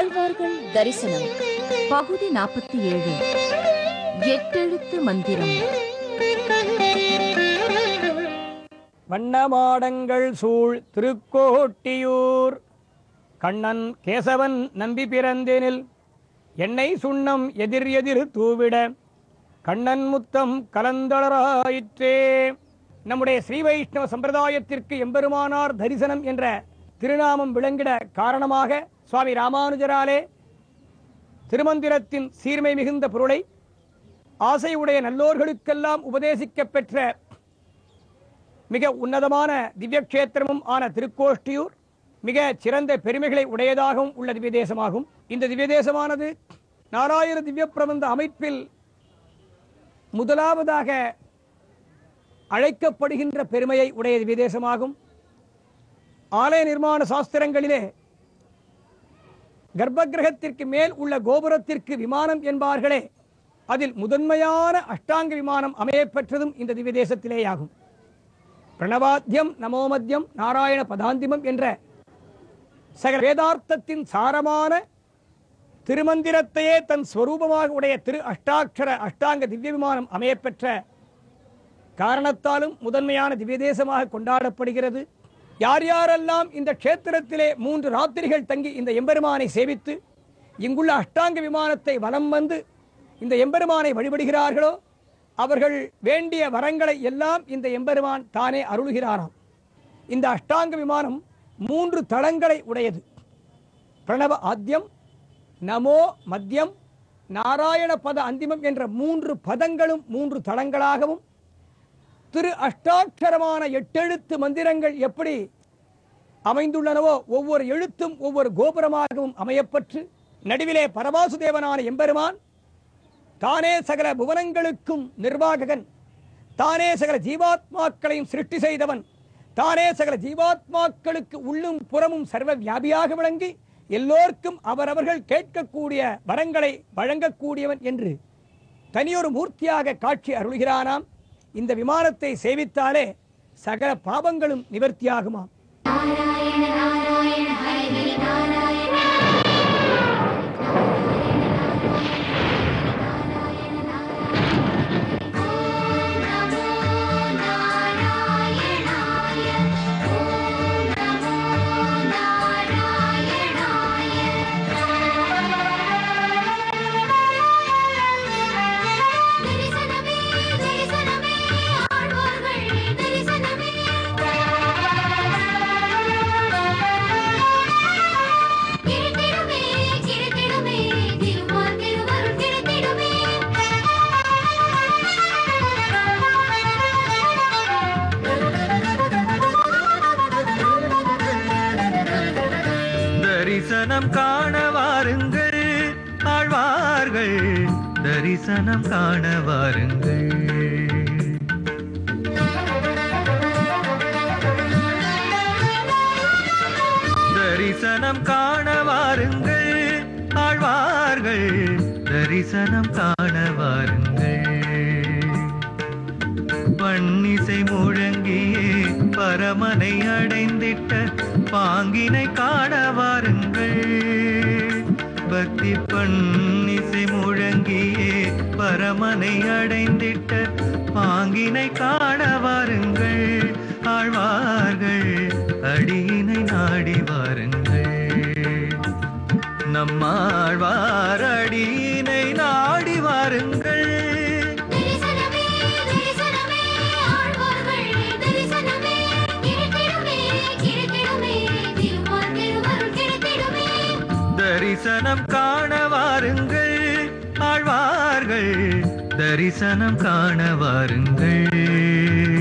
ஆழ்வார்கள் தரிசனம் பகுதி 47 எட்டெழுத்து மந்திரம். வண்ணமாடங்கள் சூழ் திருக்கோட்டியூர் கண்ணன் கேசவன் நம்பி பிறந்தேனில் எண்ணெய் சுண்ணம் எதிர் எதிர் தூவிட கண்ணன் முத்தம் கலந்தளராயிற்றே. நம்முடைய ஸ்ரீ வைஷ்ணவ சம்பிரதாயத்திற்கு எம்பெருமானார் தரிசனம் என்ற திருநாமம் விளங்கிட காரணமாக சுவாமி ராமானுஜராலே திருமந்திரத்தின் சீர்மை மிகுந்த பொருளை ஆசையுடைய நல்லோர்களுக்கெல்லாம் உபதேசிக்கப் பெற்ற மிக உன்னதமான திவ்யக்ஷேத்திரமும் ஆன திருக்கோஷ்டியூர் மிக சிறந்த பெருமைகளை உடையதாகவும் உள்ள திவ்ய தேசமாகும். இந்த திவ்ய தேசமானது நாலாயிர திவ்ய பிரபந்த அமைப்பில் முதலாவதாக அழைக்கப்படுகின்ற பெருமையை உடைய திவ்ய தேசமாகும். ஆலய நிர்மாண சாஸ்திரங்களிலே கர்ப்பகிரகத்திற்கு மேல் உள்ள கோபுரத்திற்கு விமானம் என்பார்களே, அதில் முதன்மையான அஷ்டாங்க விமானம் அமையப்பெற்றதும் இந்த திவ்ய தேசத்திலேயாகும். பிரணவாத்தியம் நமோமத்தியம் நாராயண பதாந்திமம் என்ற சகல வேதார்த்தத்தின் சாரமான திருமந்திரத்தையே தன் ஸ்வரூபமாக உடைய திரு அஷ்டாட்சர அஷ்டாங்க திவ்ய விமானம் அமையப்பெற்ற காரணத்தாலும் முதன்மையான திவ்ய தேசமாக கொண்டாடப்படுகிறது. யார் யாரெல்லாம் இந்த க்ஷேத்திரத்திலே 3 ராத்திரிகள் தங்கி இந்த எம்பெருமானை சேவித்து இங்குள்ள அஷ்டாங்க விமானத்தை வலம் வந்து இந்த எம்பெருமானை வழிபடுகிறார்களோ அவர்கள் வேண்டிய வரங்களை எல்லாம் இந்த எம்பெருமான் தானே அருளுகிறாராம். இந்த அஷ்டாங்க விமானம் 3 தளங்களை உடையது. பிரணவ ஆத்தியம், நமோ மத்தியம், நாராயண பத அந்திமம் என்ற 3 பதங்களும் 3 தளங்களாகவும், திரு அஷ்டாட்சரமான 8 எழுத்து மந்திரங்கள் எப்படி அமைந்துள்ளனவோ ஒவ்வொரு எழுத்தும் ஒவ்வொரு கோபுரமாகவும் அமையப்பட்டு நடுவிலே பரமாசுதேவனான எம்பெருமான் தானே சகல புவனங்களுக்கும் நிர்வாககன், தானே சகல ஜீவாத்மாக்களையும் சிருஷ்டி செய்தவன், தானே சகல ஜீவாத்மாக்களுக்கு உள்ளும் புறமும் சர்வ வியாபியாக விளங்கி எல்லோருக்கும் அவரவர்கள் கேட்கக்கூடிய வரங்களை வழங்கக்கூடியவன் என்று தனியொரு மூர்த்தியாக காட்சி அருள்கிறானாம். இந்த விமானத்தை சேவித்தாலே சகல பாபங்களும் நிவர்த்தியாகுமாம். தரிசனம் காண வாருங்கள் ஆழ்வார்கள், தரிசனம் காண வாருங்கள். தரிசனம் காண வாருங்கள் ஆழ்வார்கள், தரிசனம் காண வாருங்கள். பன்னிசை முழங்கியே பரமனை அடைந்திட்ட பாங்கினை காண வாருங்கள். பக்தி பன்னிசை முழங்கியே பரமனை அடைந்திட்ட பாங்கினை காண வாருங்கள். ஆழ்வார்கள் அடியினை நாடி வாருங்கள், நம்மாழ்வார் அடியினை நாடி வாருங்கள். தரிசனம் காண வாருங்கள் ஆழ்வார்கள், தரிசனம் காண வாருங்கள்.